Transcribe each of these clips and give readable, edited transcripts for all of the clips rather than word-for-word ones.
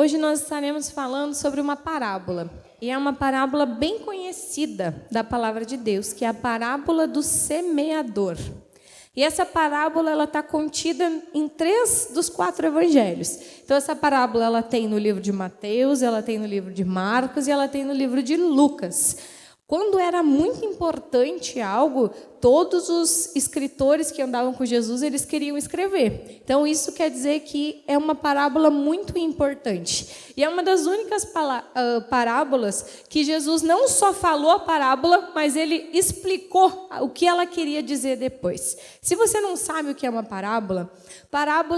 Hoje nós estaremos falando sobre uma parábola. E é uma parábola bem conhecida da palavra de Deus, que é a parábola do semeador. E essa parábola ela está contida em 3 dos 4 evangelhos. Então essa parábola ela tem no livro de Mateus, ela tem no livro de Marcos e ela tem no livro de Lucas. Quando era muito importante algo, todos os escritores que andavam com Jesus, eles queriam escrever. Então, isso quer dizer que é uma parábola muito importante. E é uma das únicas parábolas que Jesus não só falou a parábola, mas ele explicou o que ela queria dizer depois. Se você não sabe o que é uma parábola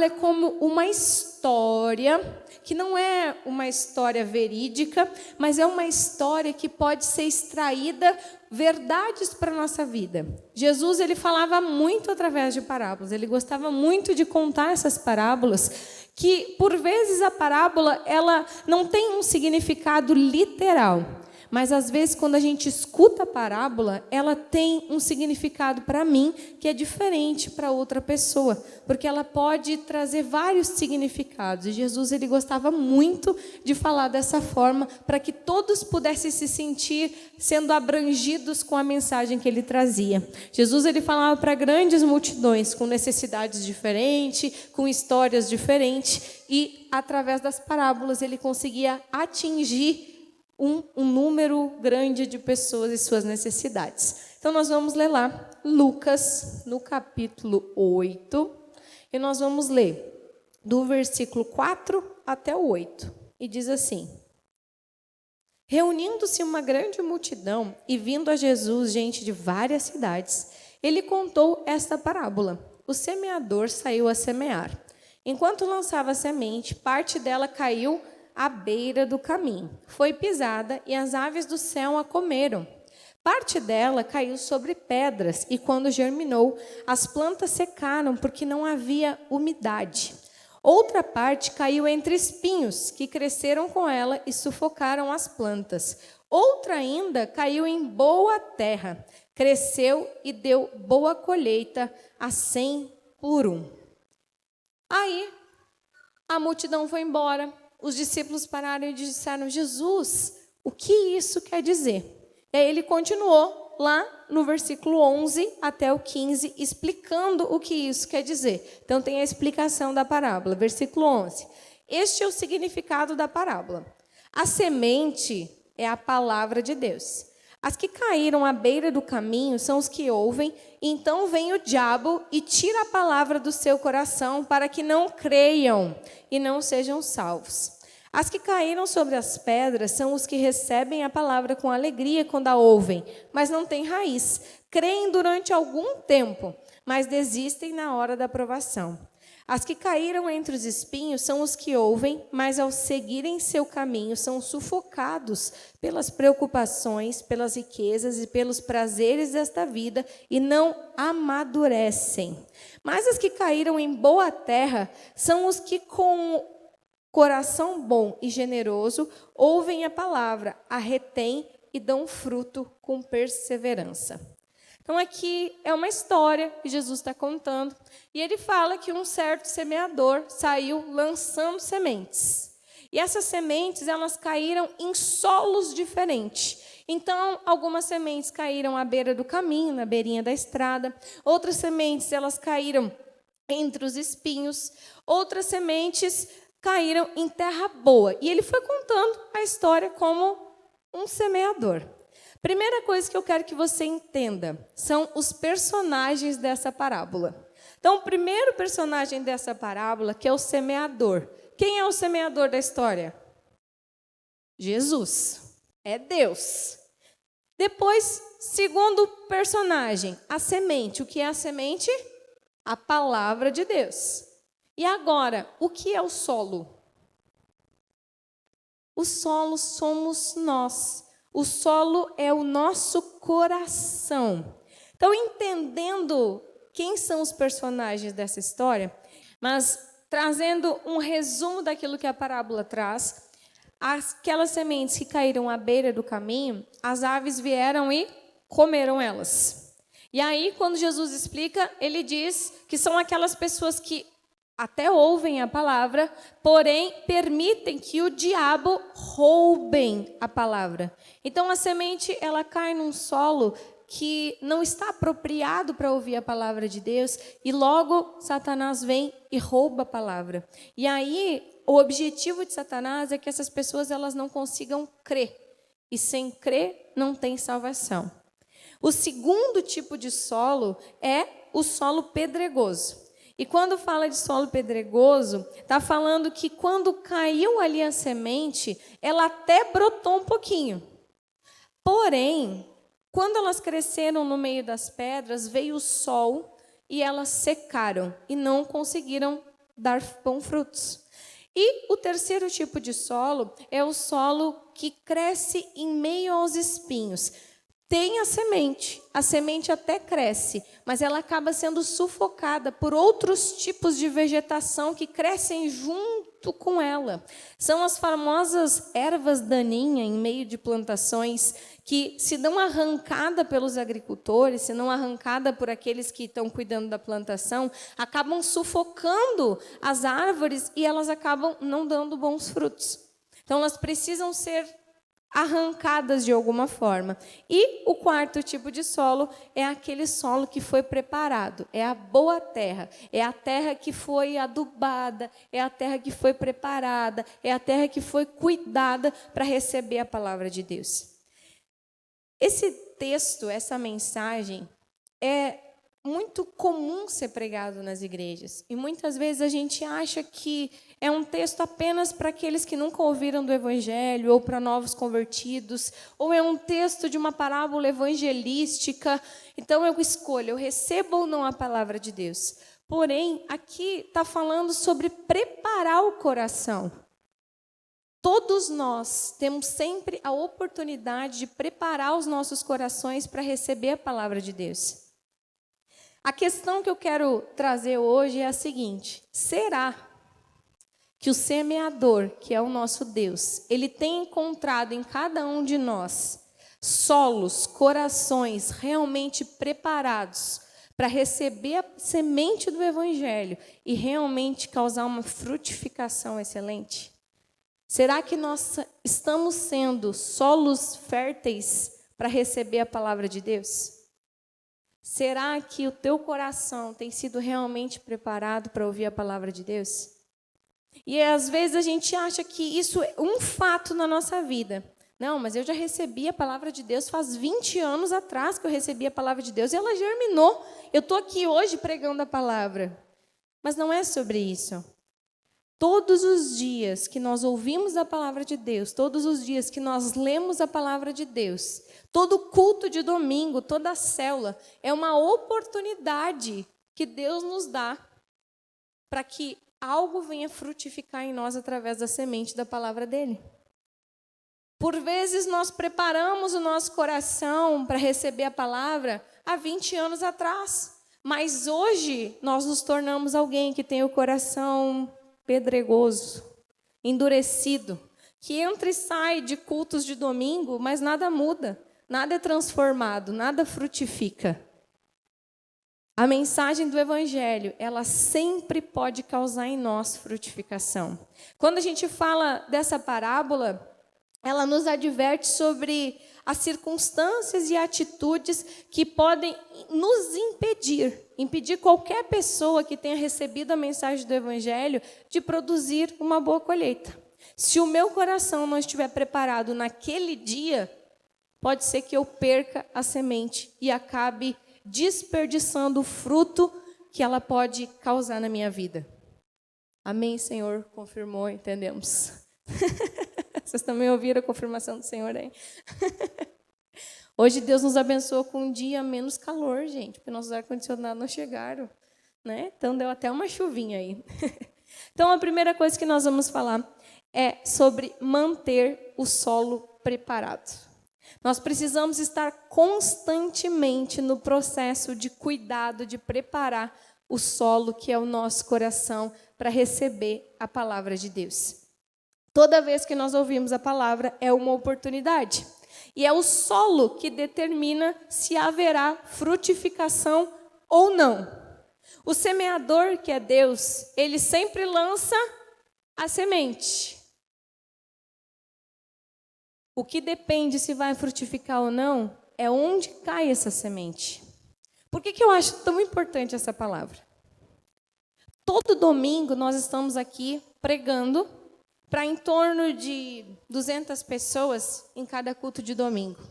é como uma história que não é uma história verídica, mas é uma história que pode ser extraída verdades para a nossa vida. Jesus ele falava muito através de parábolas, ele gostava muito de contar essas parábolas, que por vezes a parábola ela não tem um significado literal, mas às vezes quando a gente escuta a parábola, ela tem um significado para mim que é diferente para outra pessoa, porque ela pode trazer vários significados. E Jesus ele gostava muito de falar dessa forma para que todos pudessem se sentir sendo abrangidos com a mensagem que ele trazia. Jesus ele falava para grandes multidões com necessidades diferentes, com histórias diferentes, e através das parábolas ele conseguia atingir um número grande de pessoas e suas necessidades. Então, nós vamos ler lá, Lucas, no capítulo 8, e nós vamos ler do versículo 4 até o 8. E diz assim: Reunindo-se uma grande multidão e vindo a Jesus gente de várias cidades, ele contou esta parábola. O semeador saiu a semear. Enquanto lançava a semente, parte dela caiu à beira do caminho. Foi pisada e as aves do céu a comeram. Parte dela caiu sobre pedras e, quando germinou, as plantas secaram porque não havia umidade. Outra parte caiu entre espinhos, que cresceram com ela e sufocaram as plantas. Outra ainda caiu em boa terra, cresceu e deu boa colheita, a 100 por 1. Aí, a multidão foi embora. Os discípulos pararam e disseram: Jesus, o que isso quer dizer? E aí ele continuou lá no versículo 11 até o 15, explicando o que isso quer dizer. Então tem a explicação da parábola. Versículo 11. Este é o significado da parábola. A semente é a palavra de Deus. As que caíram à beira do caminho são os que ouvem, e então vem o diabo e tira a palavra do seu coração para que não creiam e não sejam salvos. As que caíram sobre as pedras são os que recebem a palavra com alegria quando a ouvem, mas não têm raiz. Creem durante algum tempo, mas desistem na hora da provação. As que caíram entre os espinhos são os que ouvem, mas ao seguirem seu caminho são sufocados pelas preocupações, pelas riquezas e pelos prazeres desta vida e não amadurecem. Mas as que caíram em boa terra são os que com coração bom e generoso ouvem a palavra, a retêm e dão fruto com perseverança. Então, aqui é uma história que Jesus está contando, e ele fala que um certo semeador saiu lançando sementes. E essas sementes, elas caíram em solos diferentes. Então, algumas sementes caíram à beira do caminho, na beirinha da estrada. Outras sementes, elas caíram entre os espinhos. Outras sementes caíram em terra boa. E ele foi contando a história como um semeador. Primeira coisa que eu quero que você entenda são os personagens dessa parábola. Então, o primeiro personagem dessa parábola, que é o semeador. Quem é o semeador da história? Jesus. É Deus. Depois, segundo personagem, a semente. O que é a semente? A palavra de Deus. E agora, o que é o solo? O solo somos nós. O solo é o nosso coração. Então, entendendo quem são os personagens dessa história, mas trazendo um resumo daquilo que a parábola traz, aquelas sementes que caíram à beira do caminho, as aves vieram e comeram elas. E aí, quando Jesus explica, ele diz que são aquelas pessoas que até ouvem a palavra, porém permitem que o diabo roubem a palavra. Então a semente ela cai num solo que não está apropriado para ouvir a palavra de Deus e logo Satanás vem e rouba a palavra. E aí o objetivo de Satanás é que essas pessoas elas não consigam crer. E sem crer não tem salvação. O segundo tipo de solo é o solo pedregoso. E quando fala de solo pedregoso, está falando que quando caiu ali a semente, ela até brotou um pouquinho. Porém, quando elas cresceram no meio das pedras, veio o sol e elas secaram e não conseguiram dar bons frutos. E o terceiro tipo de solo é o solo que cresce em meio aos espinhos. Tem a semente até cresce, mas ela acaba sendo sufocada por outros tipos de vegetação que crescem junto com ela. São as famosas ervas daninhas em meio de plantações que, se não arrancada pelos agricultores, se não arrancada por aqueles que estão cuidando da plantação, acabam sufocando as árvores e elas acabam não dando bons frutos. Então, elas precisam ser arrancadas de alguma forma. E o quarto tipo de solo é aquele solo que foi preparado, é a boa terra, é a terra que foi adubada, é a terra que foi preparada, é a terra que foi cuidada para receber a palavra de Deus. Esse texto, essa mensagem, é muito comum ser pregado nas igrejas. E muitas vezes a gente acha que é um texto apenas para aqueles que nunca ouviram do Evangelho, ou para novos convertidos, ou é um texto de uma parábola evangelística. Então eu escolho, eu recebo ou não a palavra de Deus. Porém, aqui está falando sobre preparar o coração. Todos nós temos sempre a oportunidade de preparar os nossos corações para receber a palavra de Deus. A questão que eu quero trazer hoje é a seguinte: será que o semeador, que é o nosso Deus, ele tem encontrado em cada um de nós solos, corações realmente preparados para receber a semente do Evangelho e realmente causar uma frutificação excelente? Será que nós estamos sendo solos férteis para receber a palavra de Deus? Será que o teu coração tem sido realmente preparado para ouvir a palavra de Deus? E às vezes a gente acha que isso é um fato na nossa vida. Não, mas eu já recebi a palavra de Deus faz 20 anos atrás que eu recebi a palavra de Deus e ela germinou. Eu estou aqui hoje pregando a palavra. Mas não é sobre isso. Todos os dias que nós ouvimos a palavra de Deus, todos os dias que nós lemos a palavra de Deus, todo culto de domingo, toda célula, é uma oportunidade que Deus nos dá para que algo venha frutificar em nós através da semente da palavra dele. Por vezes nós preparamos o nosso coração para receber a palavra há 20 anos atrás, mas hoje nós nos tornamos alguém que tem o coração pedregoso, endurecido, que entra e sai de cultos de domingo, mas nada muda, nada é transformado, nada frutifica. A mensagem do Evangelho, ela sempre pode causar em nós frutificação. Quando a gente fala dessa parábola, ela nos adverte sobre as circunstâncias e atitudes que podem nos impedir qualquer pessoa que tenha recebido a mensagem do Evangelho de produzir uma boa colheita. Se o meu coração não estiver preparado naquele dia, pode ser que eu perca a semente e acabe desperdiçando o fruto que ela pode causar na minha vida. Amém, Senhor? Confirmou, entendemos. Vocês também ouviram a confirmação do Senhor aí? Hoje Deus nos abençoou com um dia menos calor, gente, porque nossos ar-condicionados não chegaram, né? Então deu até uma chuvinha aí. Então a primeira coisa que nós vamos falar é sobre manter o solo preparado. Nós precisamos estar constantemente no processo de cuidado, de preparar o solo, que é o nosso coração, para receber a palavra de Deus. Toda vez que nós ouvimos a palavra, é uma oportunidade. E é o solo que determina se haverá frutificação ou não. O semeador, que é Deus, ele sempre lança a semente. O que depende se vai frutificar ou não é onde cai essa semente. Por que eu acho tão importante essa palavra? Todo domingo nós estamos aqui pregando para em torno de 200 pessoas em cada culto de domingo.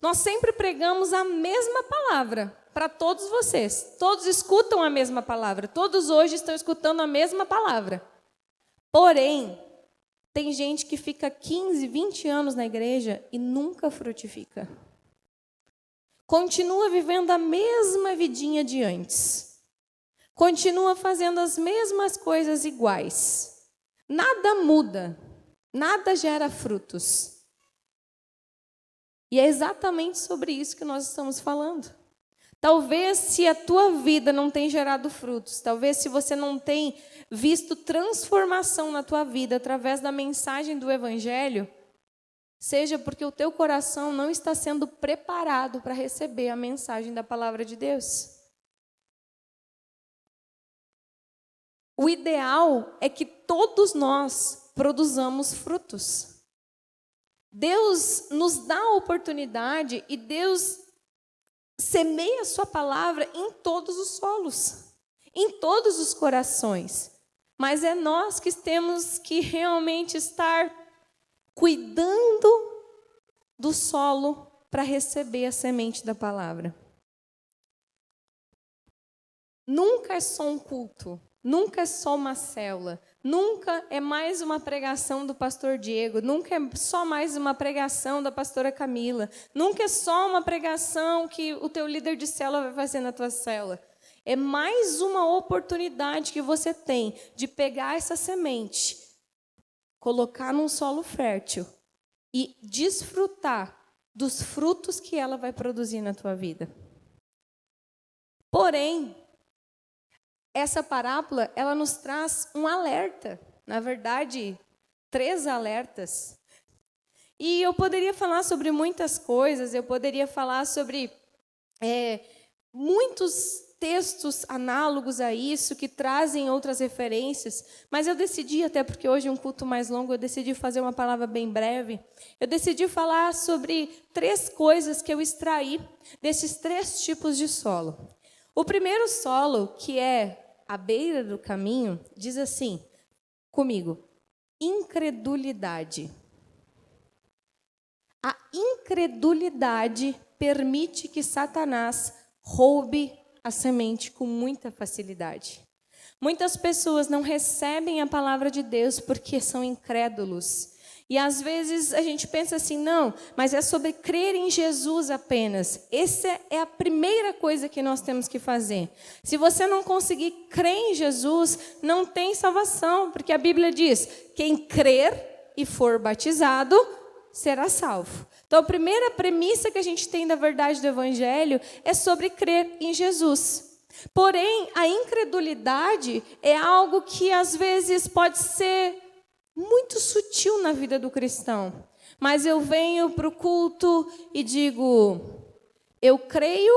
Nós sempre pregamos a mesma palavra para todos vocês. Todos escutam a mesma palavra. Todos hoje estão escutando a mesma palavra. Porém, tem gente que fica 15, 20 anos na igreja e nunca frutifica. Continua vivendo a mesma vidinha de antes. Continua fazendo as mesmas coisas iguais. Nada muda. Nada gera frutos. E é exatamente sobre isso que nós estamos falando. Talvez se a tua vida não tem gerado frutos, talvez se você não tem visto transformação na tua vida através da mensagem do Evangelho, seja porque o teu coração não está sendo preparado para receber a mensagem da palavra de Deus. O ideal é que todos nós produzamos frutos. Deus nos dá a oportunidade e Deus semeia a sua palavra em todos os solos, em todos os corações. Mas é nós que temos que realmente estar cuidando do solo para receber a semente da palavra. Nunca é só um culto. Nunca é só uma célula, nunca é mais uma pregação do pastor Diego, nunca é só mais uma pregação da pastora Camila, nunca é só uma pregação que o teu líder de célula vai fazer na tua célula. É mais uma oportunidade que você tem de pegar essa semente, colocar num solo fértil e desfrutar dos frutos que ela vai produzir na tua vida. Porém, essa parábola, ela nos traz um alerta, na verdade, 3 alertas. E eu poderia falar sobre muitas coisas, eu poderia falar sobre muitos textos análogos a isso, que trazem outras referências, mas eu decidi, até porque hoje é um culto mais longo, eu decidi fazer uma palavra bem breve. Eu decidi falar sobre 3 coisas que eu extraí desses 3 tipos de solo. O primeiro solo, que é à beira do caminho, diz assim, comigo, incredulidade. A incredulidade permite que Satanás roube a semente com muita facilidade. Muitas pessoas não recebem a palavra de Deus porque são incrédulos. E às vezes a gente pensa assim, não, mas é sobre crer em Jesus apenas. Essa é a primeira coisa que nós temos que fazer. Se você não conseguir crer em Jesus, não tem salvação, porque a Bíblia diz, quem crer e for batizado, será salvo. Então a primeira premissa que a gente tem da verdade do Evangelho é sobre crer em Jesus. Porém, a incredulidade é algo que às vezes pode ser muito sutil na vida do cristão. Mas eu venho para o culto e digo, eu creio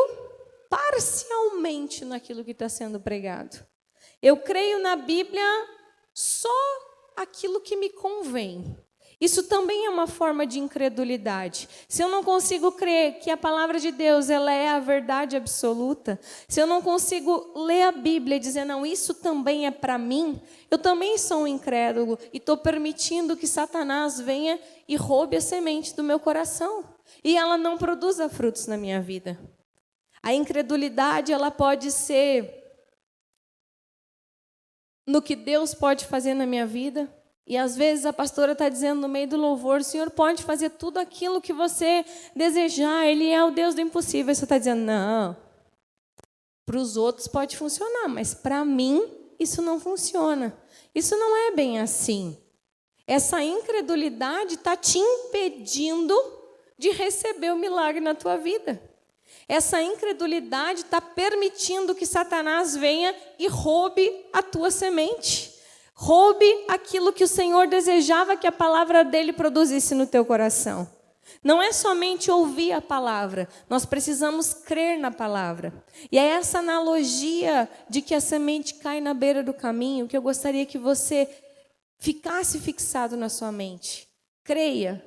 parcialmente naquilo que está sendo pregado. Eu creio na Bíblia só aquilo que me convém. Isso também é uma forma de incredulidade. Se eu não consigo crer que a palavra de Deus ela é a verdade absoluta, se eu não consigo ler a Bíblia e dizer, não, isso também é para mim, eu também sou um incrédulo e estou permitindo que Satanás venha e roube a semente do meu coração. E ela não produza frutos na minha vida. A incredulidade ela pode ser no que Deus pode fazer na minha vida. E às vezes a pastora está dizendo no meio do louvor, o Senhor pode fazer tudo aquilo que você desejar, Ele é o Deus do impossível. E você está dizendo, não, para os outros pode funcionar, mas para mim isso não funciona. Isso não é bem assim. Essa incredulidade está te impedindo de receber o milagre na tua vida. Essa incredulidade está permitindo que Satanás venha e roube a tua semente. Roube aquilo que o Senhor desejava que a palavra dele produzisse no teu coração. Não é somente ouvir a palavra, nós precisamos crer na palavra. E é essa analogia de que a semente cai na beira do caminho que eu gostaria que você ficasse fixado na sua mente. Creia.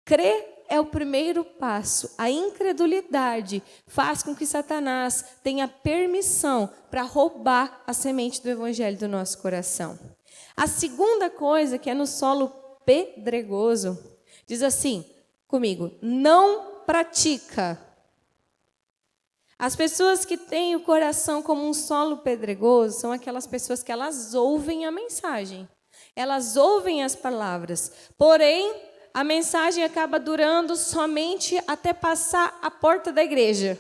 Crer é o primeiro passo. A incredulidade faz com que Satanás tenha permissão para roubar a semente do evangelho do nosso coração. A segunda coisa, que é no solo pedregoso, diz assim comigo: não pratica. As pessoas que têm o coração como um solo pedregoso são aquelas pessoas que elas ouvem a mensagem, elas ouvem as palavras, porém a mensagem acaba durando somente até passar a porta da igreja,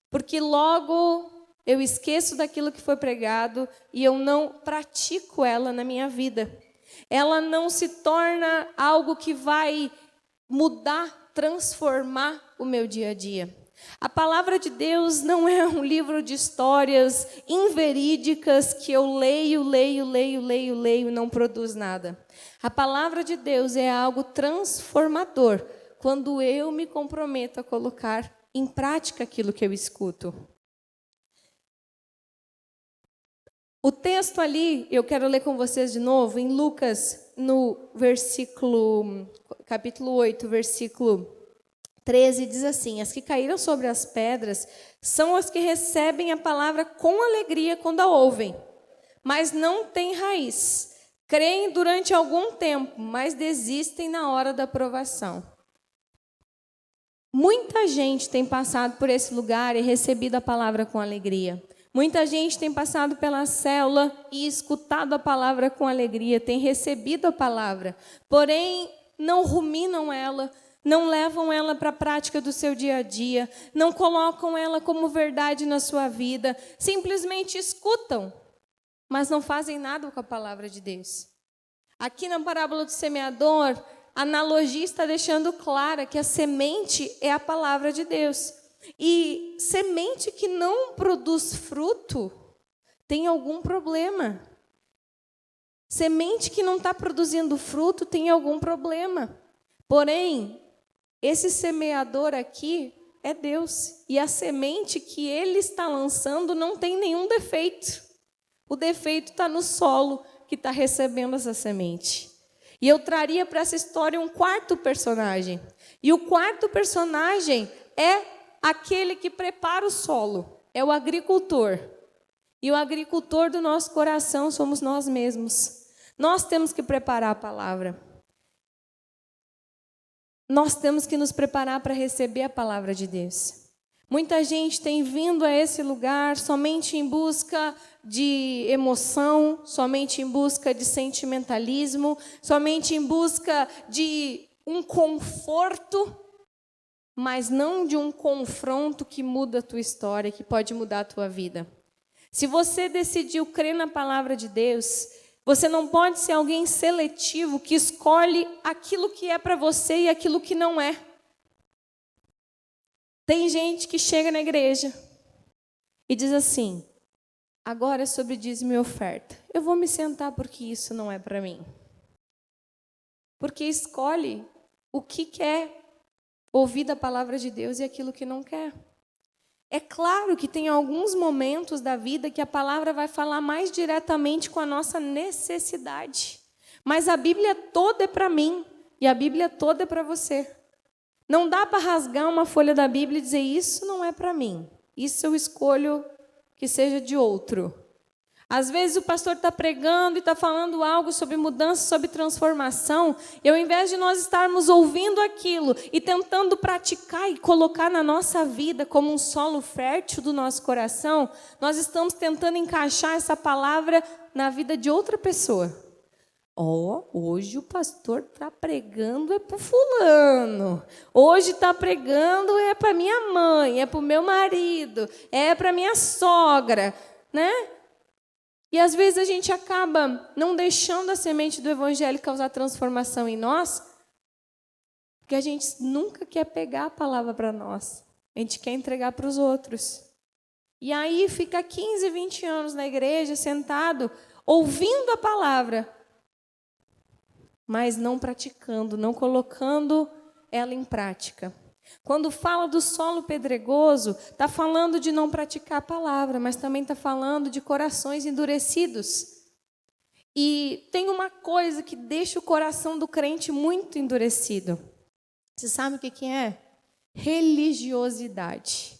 porque logo eu esqueço daquilo que foi pregado e eu não pratico ela na minha vida. Ela não se torna algo que vai mudar, transformar o meu dia a dia. A palavra de Deus não é um livro de histórias inverídicas que eu leio e não produz nada. A palavra de Deus é algo transformador quando eu me comprometo a colocar em prática aquilo que eu escuto. O texto ali, eu quero ler com vocês de novo, em Lucas, no capítulo 8, versículo 13, diz assim: as que caíram sobre as pedras são as que recebem a palavra com alegria quando a ouvem, mas não têm raiz. Creem durante algum tempo, mas desistem na hora da provação. Muita gente tem passado por esse lugar e recebido a palavra com alegria. Muita gente tem passado pela célula e escutado a palavra com alegria, tem recebido a palavra, porém não ruminam ela, não levam ela para a prática do seu dia a dia, não colocam ela como verdade na sua vida, simplesmente escutam, mas não fazem nada com a palavra de Deus. Aqui na parábola do semeador, a analogia está deixando clara que a semente é a palavra de Deus. E semente que não produz fruto tem algum problema. Semente que não está produzindo fruto tem algum problema. Porém, esse semeador aqui é Deus. E a semente que ele está lançando não tem nenhum defeito. O defeito está no solo que está recebendo essa semente. E eu traria para essa história um quarto personagem. E o quarto personagem é aquele que prepara o solo, é o agricultor. E o agricultor do nosso coração somos nós mesmos. Nós temos que preparar a palavra. Nós temos que nos preparar para receber a palavra de Deus. Muita gente tem vindo a esse lugar somente em busca de emoção, somente em busca de sentimentalismo, somente em busca de um conforto, mas não de um confronto que muda a tua história, que pode mudar a tua vida. Se você decidiu crer na palavra de Deus, você não pode ser alguém seletivo que escolhe aquilo que é para você e aquilo que não é. Tem gente que chega na igreja e diz assim: agora é sobre dízimo e oferta. Eu vou me sentar porque isso não é para mim. Porque escolhe o que quer ouvir da palavra de Deus e aquilo que não quer. É claro que tem alguns momentos da vida que a palavra vai falar mais diretamente com a nossa necessidade. Mas a Bíblia toda é para mim e a Bíblia toda é para você. Não dá para rasgar uma folha da Bíblia e dizer: isso não é para mim, isso eu escolho que seja de outro. Às vezes o pastor está pregando e está falando algo sobre mudança, sobre transformação, e ao invés de nós estarmos ouvindo aquilo e tentando praticar e colocar na nossa vida como um solo fértil do nosso coração, nós estamos tentando encaixar essa palavra na vida de outra pessoa. Hoje o pastor está pregando é para o fulano, hoje está pregando é para minha mãe, é para o meu marido, é para minha sogra, né? E às vezes a gente acaba não deixando a semente do evangelho causar transformação em nós, porque a gente nunca quer pegar a palavra para nós. A gente quer entregar para os outros. E aí fica 15, 20 anos na igreja, sentado, ouvindo a palavra, mas não praticando, não colocando ela em prática. Quando fala do solo pedregoso, está falando de não praticar a palavra, mas também está falando de corações endurecidos. E tem uma coisa que deixa o coração do crente muito endurecido. Você sabe o que é? Religiosidade.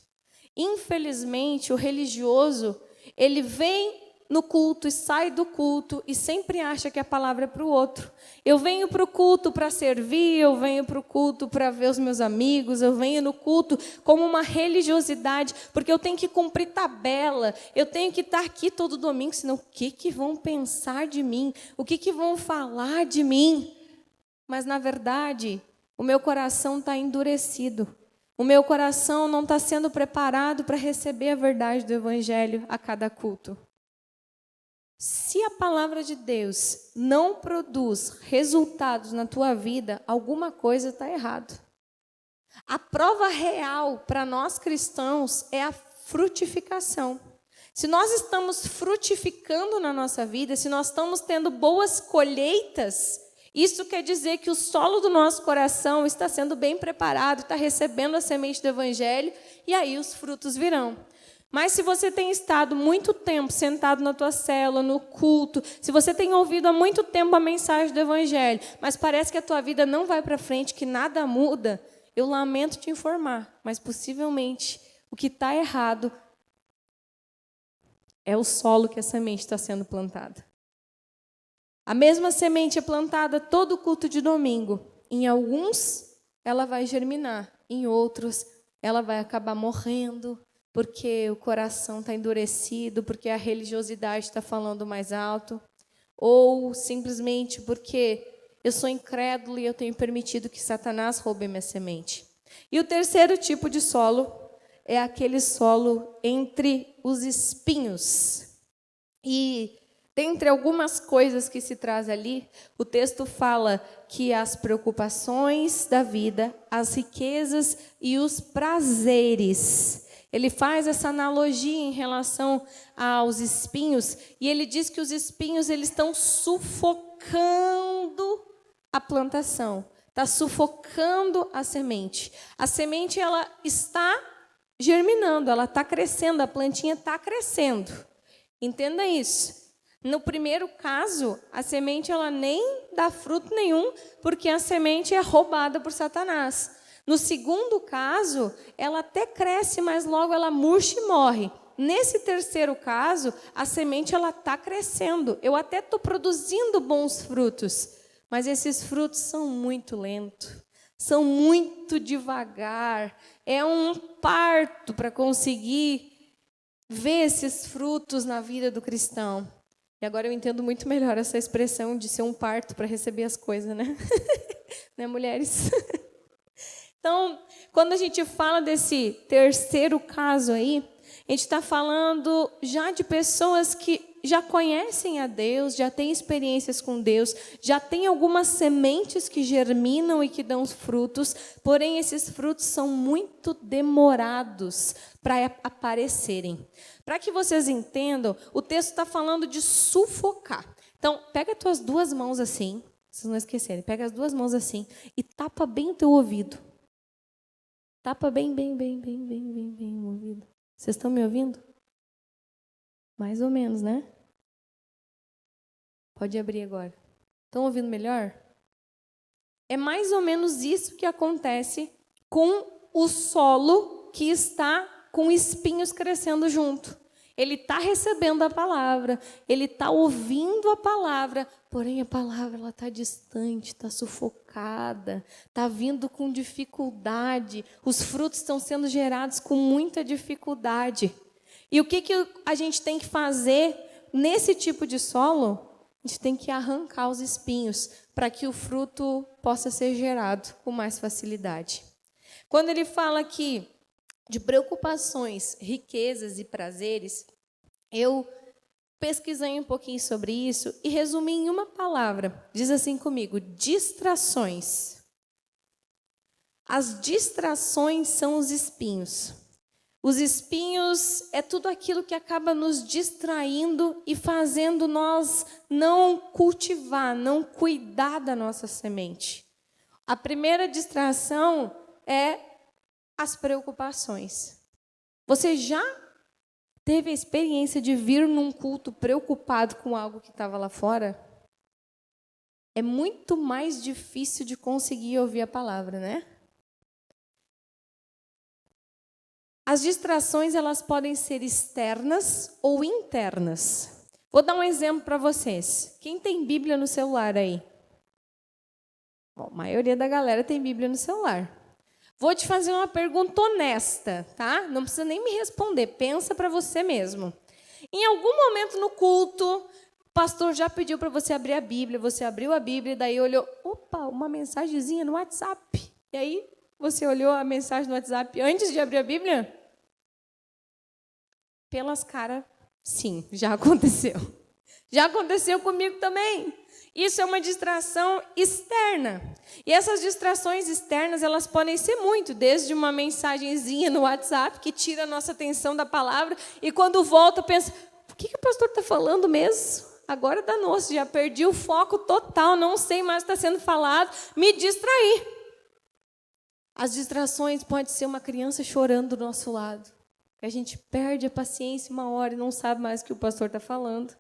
Infelizmente, o religioso, ele vem no culto e sai do culto e sempre acha que a palavra é para o outro. Eu venho para o culto para servir, eu venho para o culto para ver os meus amigos, eu venho no culto como uma religiosidade, porque eu tenho que cumprir tabela, eu tenho que estar aqui todo domingo, senão o que vão pensar de mim? O que vão falar de mim? Mas, na verdade, o meu coração está endurecido. O meu coração não está sendo preparado para receber a verdade do Evangelho a cada culto. Se a palavra de Deus não produz resultados na tua vida, alguma coisa está errada. A prova real para nós cristãos é a frutificação. Se nós estamos frutificando na nossa vida, se nós estamos tendo boas colheitas, isso quer dizer que o solo do nosso coração está sendo bem preparado, está recebendo a semente do Evangelho, e aí os frutos virão. Mas se você tem estado muito tempo sentado na tua célula, no culto, se você tem ouvido há muito tempo a mensagem do Evangelho, mas parece que a tua vida não vai para frente, que nada muda, eu lamento te informar, mas possivelmente o que está errado é o solo que a semente está sendo plantada. A mesma semente é plantada todo culto de domingo. Em alguns, ela vai germinar. Em outros, ela vai acabar morrendo, porque o coração está endurecido, porque a religiosidade está falando mais alto, ou simplesmente porque eu sou incrédulo e eu tenho permitido que Satanás roube minha semente. E o terceiro tipo de solo é aquele solo entre os espinhos. E dentre algumas coisas que se traz ali, o texto fala que as preocupações da vida, as riquezas e os prazeres. Ele faz essa analogia em relação aos espinhos, e ele diz que os espinhos eles estão sufocando a plantação, está sufocando a semente. A semente ela está germinando, ela está crescendo, a plantinha está crescendo. Entenda isso. No primeiro caso, a semente ela nem dá fruto nenhum, porque a semente é roubada por Satanás. No segundo caso, ela até cresce, mas logo ela murcha e morre. Nesse terceiro caso, a semente ela está crescendo. Eu até estou produzindo bons frutos, mas esses frutos são muito lentos, são muito devagar. É um parto para conseguir ver esses frutos na vida do cristão. E agora eu entendo muito melhor essa expressão de ser um parto para receber as coisas, né? Né, mulheres? Então, quando a gente fala desse terceiro caso aí, a gente está falando já de pessoas que já conhecem a Deus, já têm experiências com Deus, já têm algumas sementes que germinam e que dão frutos, porém esses frutos são muito demorados para aparecerem. Para que vocês entendam, o texto está falando de sufocar. Então, pega as tuas duas mãos assim, vocês não esquecerem, pega as duas mãos assim e tapa bem o teu ouvido. Tapa bem o ouvido. Vocês estão me ouvindo? Mais ou menos, né? Pode abrir agora. Estão ouvindo melhor? É mais ou menos isso que acontece com o solo que está com espinhos crescendo junto. Ele está recebendo a palavra, ele está ouvindo a palavra, porém a palavra está distante, está sufocada, está vindo com dificuldade, os frutos estão sendo gerados com muita dificuldade. E o que a gente tem que fazer nesse tipo de solo? A gente tem que arrancar os espinhos para que o fruto possa ser gerado com mais facilidade. Quando ele fala aqui de preocupações, riquezas e prazeres, eu pesquisei um pouquinho sobre isso e resumi em uma palavra. Diz assim comigo: distrações. As distrações são os espinhos. Os espinhos é tudo aquilo que acaba nos distraindo e fazendo nós não cultivar, não cuidar da nossa semente. A primeira distração é as preocupações. Você já teve a experiência de vir num culto preocupado com algo que estava lá fora? É muito mais difícil de conseguir ouvir a palavra, né? As distrações, elas podem ser externas ou internas. Vou dar um exemplo para vocês. Quem tem Bíblia no celular aí? Bom, a maioria da galera tem Bíblia no celular. Vou te fazer uma pergunta honesta, tá? Não precisa nem me responder, pensa para você mesmo. Em algum momento no culto, o pastor já pediu para você abrir a Bíblia, você abriu a Bíblia e daí olhou, opa, uma mensagenzinha no WhatsApp. E aí, você olhou a mensagem no WhatsApp antes de abrir a Bíblia? Pelas caras, sim, já aconteceu. Já aconteceu comigo também. Isso é uma distração externa. E essas distrações externas, elas podem ser muito, desde uma mensagenzinha no WhatsApp, que tira a nossa atenção da palavra, e quando volta, pensa, o que o pastor está falando mesmo? Agora danou-se, já perdi o foco total, não sei mais o que está sendo falado, me distraí. As distrações podem ser uma criança chorando do nosso lado. A gente perde a paciência uma hora e não sabe mais o que o pastor está falando.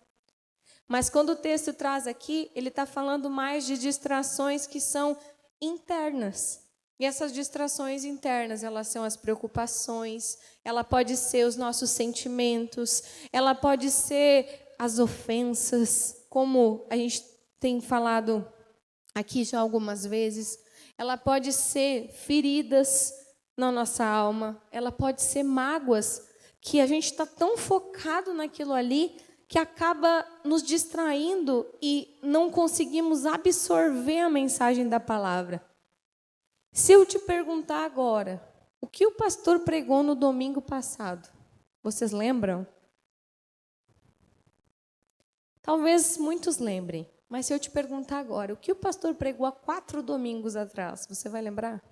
Mas quando o texto traz aqui, ele está falando mais de distrações que são internas. E essas distrações internas, elas são as preocupações, ela pode ser os nossos sentimentos, ela pode ser as ofensas, como a gente tem falado aqui já algumas vezes. Ela pode ser feridas na nossa alma, ela pode ser mágoas, que a gente está tão focado naquilo ali que acaba nos distraindo e não conseguimos absorver a mensagem da palavra. Se eu te perguntar agora, o que o pastor pregou no domingo passado? Vocês lembram? Talvez muitos lembrem, mas se eu te perguntar agora, o que o pastor pregou há 4 domingos atrás, você vai lembrar?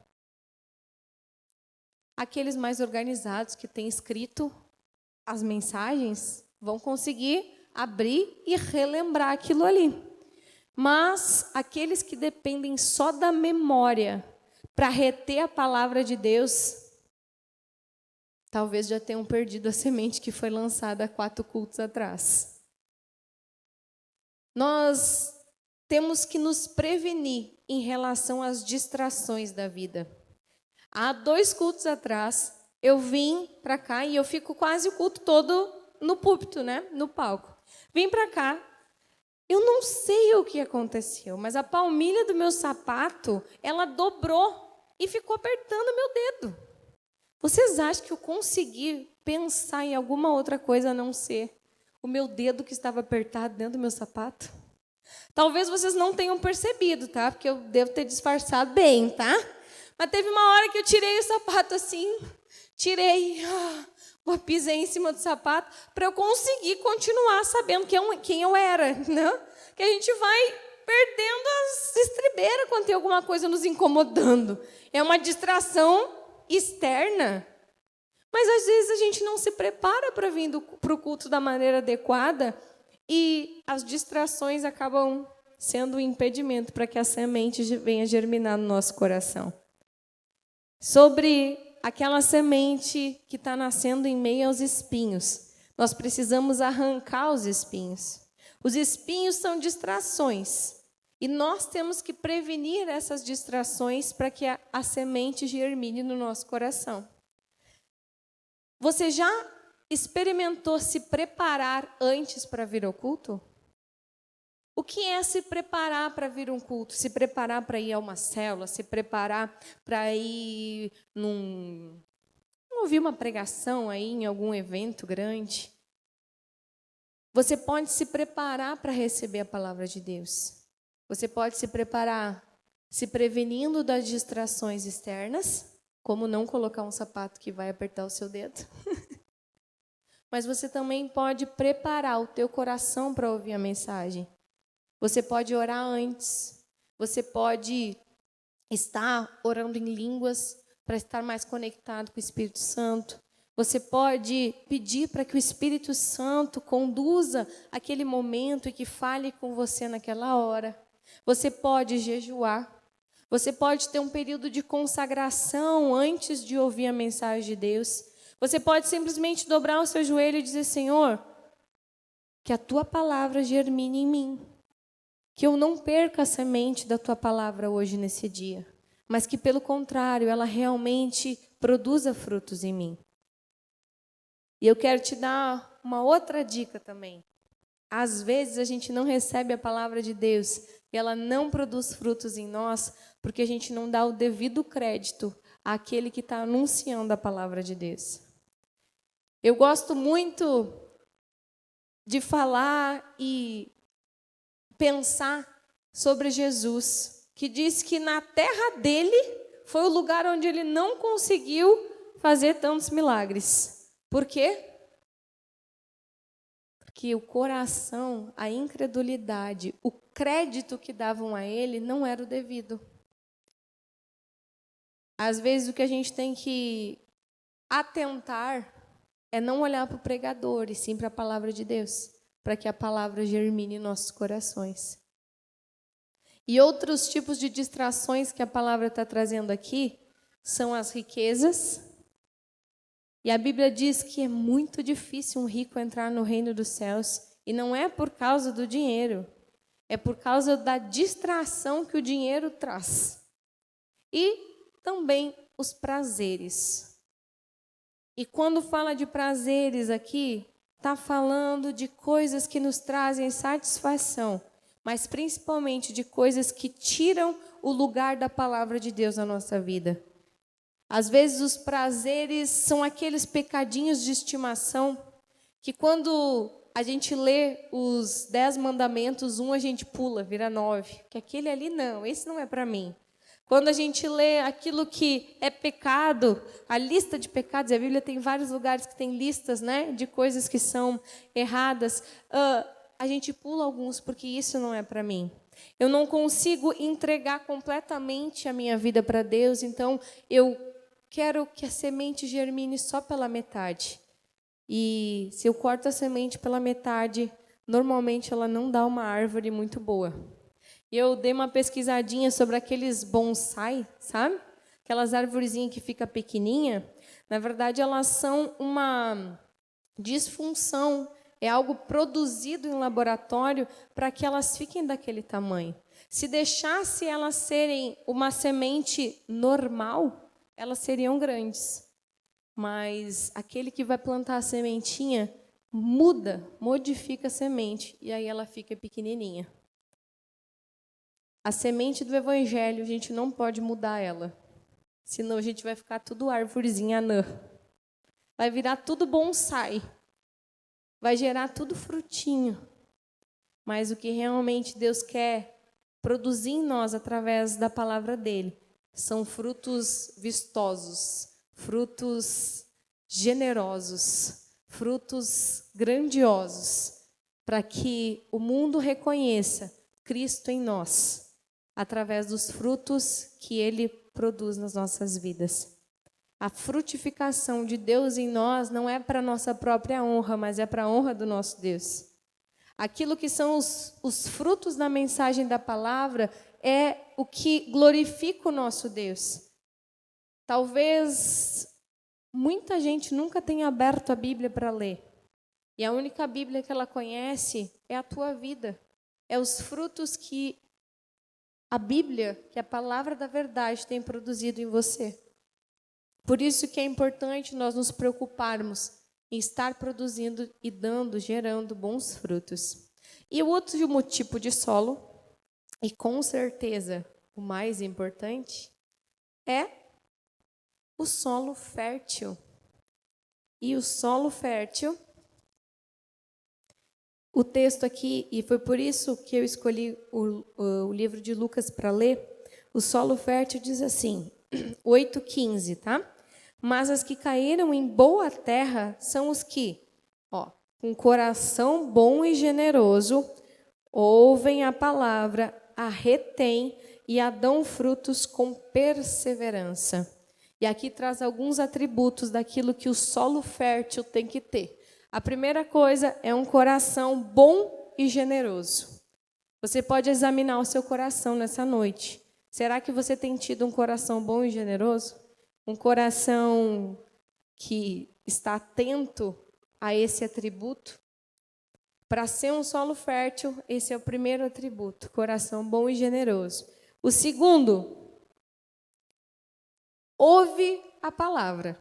Aqueles mais organizados que têm escrito as mensagens vão conseguir abrir e relembrar aquilo ali. Mas aqueles que dependem só da memória para reter a palavra de Deus, talvez já tenham perdido a semente que foi lançada há 4 cultos atrás. Nós temos que nos prevenir em relação às distrações da vida. Há 2 cultos atrás, eu vim para cá e eu fico quase o culto todo no púlpito, né? No palco. Vim para cá, eu não sei o que aconteceu, mas a palmilha do meu sapato, ela dobrou e ficou apertando meu dedo. Vocês acham que eu consegui pensar em alguma outra coisa a não ser o meu dedo que estava apertado dentro do meu sapato? Talvez vocês não tenham percebido, tá? Porque eu devo ter disfarçado bem, tá? Mas teve uma hora que eu tirei o sapato assim, pisei em cima do sapato para eu conseguir continuar sabendo quem eu era, né? Que a gente vai perdendo as estribeiras quando tem alguma coisa nos incomodando. É uma distração externa. Mas às vezes a gente não se prepara para vir para o culto da maneira adequada e as distrações acabam sendo um impedimento para que a semente venha germinar no nosso coração. Sobre aquela semente que está nascendo em meio aos espinhos, nós precisamos arrancar os espinhos. Os espinhos são distrações e nós temos que prevenir essas distrações para que a semente germine no nosso coração. Você já experimentou se preparar antes para vir ao culto? O que é se preparar para vir um culto? Se preparar para ir a uma célula? Se preparar para ir ouvir uma pregação aí em algum evento grande? Você pode se preparar para receber a palavra de Deus. Você pode se preparar se prevenindo das distrações externas, como não colocar um sapato que vai apertar o seu dedo. Mas você também pode preparar o teu coração para ouvir a mensagem. Você pode orar antes. Você pode estar orando em línguas para estar mais conectado com o Espírito Santo. Você pode pedir para que o Espírito Santo conduza aquele momento e que fale com você naquela hora. Você pode jejuar. Você pode ter um período de consagração antes de ouvir a mensagem de Deus. Você pode simplesmente dobrar o seu joelho e dizer: Senhor, que a tua palavra germine em mim. Que eu não perca a semente da tua palavra hoje nesse dia, mas que, pelo contrário, ela realmente produza frutos em mim. E eu quero te dar uma outra dica também. Às vezes a gente não recebe a palavra de Deus e ela não produz frutos em nós porque a gente não dá o devido crédito àquele que está anunciando a palavra de Deus. Eu gosto muito de falar e pensar sobre Jesus, que diz que na terra dele foi o lugar onde ele não conseguiu fazer tantos milagres. Por quê? Porque o coração, a incredulidade, o crédito que davam a ele não era o devido. Às vezes o que a gente tem que atentar é não olhar para o pregador, e sim para a palavra de Deus, para que a palavra germine em nossos corações. E outros tipos de distrações que a palavra está trazendo aqui são as riquezas. E a Bíblia diz que é muito difícil um rico entrar no reino dos céus. E não é por causa do dinheiro, é por causa da distração que o dinheiro traz. E também os prazeres. E quando fala de prazeres aqui, está falando de coisas que nos trazem satisfação, mas principalmente de coisas que tiram o lugar da palavra de Deus na nossa vida. Às vezes os prazeres são aqueles pecadinhos de estimação que quando a gente lê os 10 mandamentos, a gente pula, vira 9. Que aquele ali não, esse não é para mim. Quando a gente lê aquilo que é pecado, a lista de pecados, a Bíblia tem vários lugares que tem listas, né, de coisas que são erradas, a gente pula alguns porque isso não é para mim. Eu não consigo entregar completamente a minha vida para Deus, então eu quero que a semente germine só pela metade. E se eu corto a semente pela metade, normalmente ela não dá uma árvore muito boa. Eu dei uma pesquisadinha sobre aqueles bonsai, sabe? Aquelas arvorezinhas que fica pequenininha. Na verdade, elas são uma disfunção. É algo produzido em laboratório para que elas fiquem daquele tamanho. Se deixasse elas serem uma semente normal, elas seriam grandes. Mas aquele que vai plantar a sementinha modifica a semente e aí ela fica pequenininha. A semente do evangelho, a gente não pode mudar ela. Senão a gente vai ficar tudo árvorezinha anã. Vai virar tudo bonsai. Vai gerar tudo frutinho. Mas o que realmente Deus quer produzir em nós através da palavra dele são frutos vistosos, frutos generosos, frutos grandiosos, para que o mundo reconheça Cristo em nós, através dos frutos que ele produz nas nossas vidas. A frutificação de Deus em nós não é para a nossa própria honra, mas é para a honra do nosso Deus. Aquilo que são os frutos da mensagem da palavra é o que glorifica o nosso Deus. Talvez muita gente nunca tenha aberto a Bíblia para ler. E a única Bíblia que ela conhece é a tua vida. É os frutos que a Bíblia, que a palavra da verdade tem produzido em você. Por isso que é importante nós nos preocuparmos em estar produzindo e gerando bons frutos. E o último tipo de solo, e com certeza o mais importante, é o solo fértil. E o solo fértil, o texto aqui, e foi por isso que eu escolhi o livro de Lucas para ler, o solo fértil diz assim, 8:15, tá? Mas as que caíram em boa terra são os que, com coração bom e generoso, ouvem a palavra, a retêm e a dão frutos com perseverança. E aqui traz alguns atributos daquilo que o solo fértil tem que ter. A primeira coisa é um coração bom e generoso. Você pode examinar o seu coração nessa noite. Será que você tem tido um coração bom e generoso? Um coração que está atento a esse atributo? Para ser um solo fértil, esse é o primeiro atributo, coração bom e generoso. O segundo, ouve a palavra.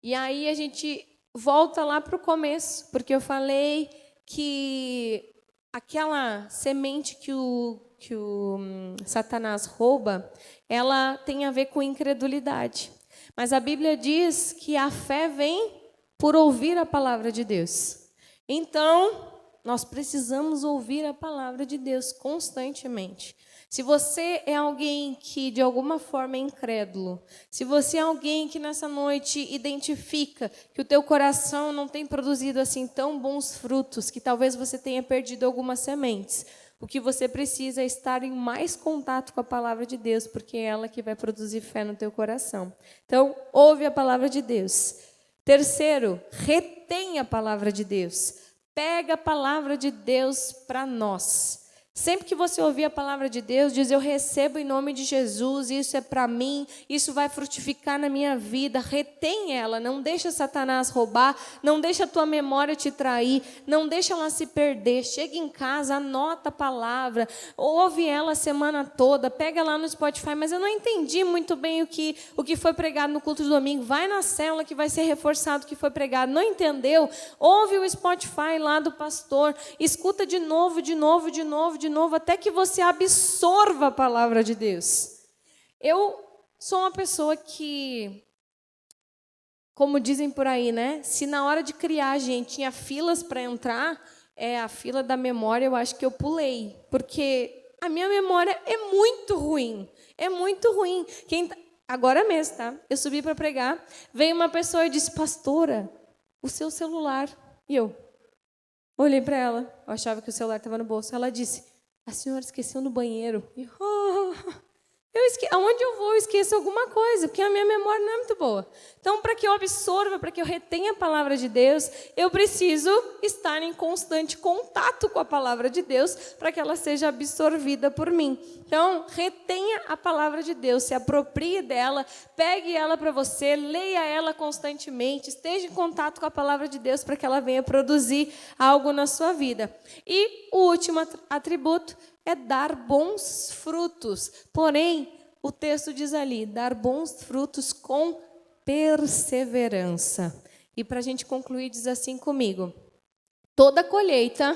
E aí a gente volta lá para o começo, porque eu falei que aquela semente que o Satanás rouba, ela tem a ver com incredulidade. Mas a Bíblia diz que a fé vem por ouvir a palavra de Deus. Então, nós precisamos ouvir a palavra de Deus constantemente. Se você é alguém que de alguma forma é incrédulo, se você é alguém que nessa noite identifica que o teu coração não tem produzido assim tão bons frutos, que talvez você tenha perdido algumas sementes, o que você precisa é estar em mais contato com a palavra de Deus, porque é ela que vai produzir fé no teu coração. Então, ouve a palavra de Deus. Terceiro, retém a palavra de Deus. Pega a palavra de Deus para nós. Sempre que você ouvir a palavra de Deus, diz: eu recebo em nome de Jesus, isso é para mim, isso vai frutificar na minha vida. Retém ela, não deixa Satanás roubar, não deixa a tua memória te trair, não deixa ela se perder. Chega em casa, anota a palavra, ouve ela a semana toda, pega lá no Spotify, mas eu não entendi muito bem o que foi pregado no culto do domingo. Vai na célula que vai ser reforçado o que foi pregado. Não entendeu? Ouve o Spotify lá do pastor, escuta de novo, até que você absorva a palavra de Deus. Eu sou uma pessoa que, como dizem por aí, né? Se na hora de criar, gente, tinha filas para entrar, a fila da memória, eu acho que eu pulei, porque a minha memória é muito ruim. Agora mesmo, tá? Eu subi para pregar, veio uma pessoa e disse: pastora, o seu celular. E eu olhei para ela, eu achava que o celular estava no bolso. Ela disse: a senhora esqueceu no banheiro. E aonde eu vou, eu esqueço alguma coisa, porque a minha memória não é muito boa. Então, para que eu absorva, para que eu retenha a palavra de Deus, eu preciso estar em constante contato com a palavra de Deus, para que ela seja absorvida por mim. Então, retenha a palavra de Deus, se aproprie dela, pegue ela para você, leia ela constantemente, esteja em contato com a palavra de Deus, para que ela venha produzir algo na sua vida. E o último atributo é dar bons frutos. Porém, o texto diz ali: dar bons frutos com perseverança. E para a gente concluir, diz assim comigo: toda colheita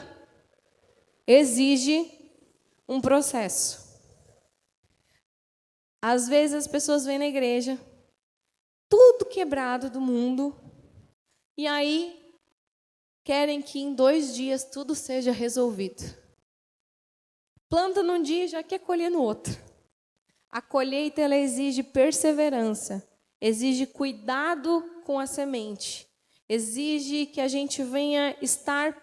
exige um processo. Às vezes as pessoas vêm na igreja, tudo quebrado do mundo, e aí querem que em 2 dias tudo seja resolvido. Planta num dia e já quer colher no outro. A colheita, ela exige perseverança, exige cuidado com a semente, exige que a gente venha estar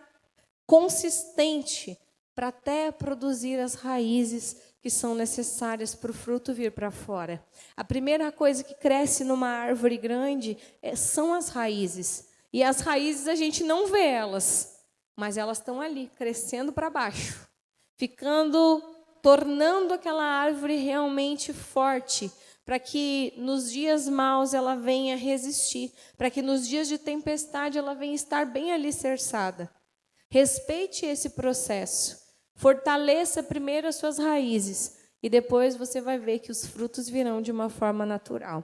consistente para até produzir as raízes que são necessárias para o fruto vir para fora. A primeira coisa que cresce numa árvore grande são as raízes. E as raízes a gente não vê elas, mas elas estão ali, crescendo para baixo, tornando aquela árvore realmente forte, para que nos dias maus ela venha resistir, para que nos dias de tempestade ela venha estar bem alicerçada. Respeite esse processo, fortaleça primeiro as suas raízes, e depois você vai ver que os frutos virão de uma forma natural.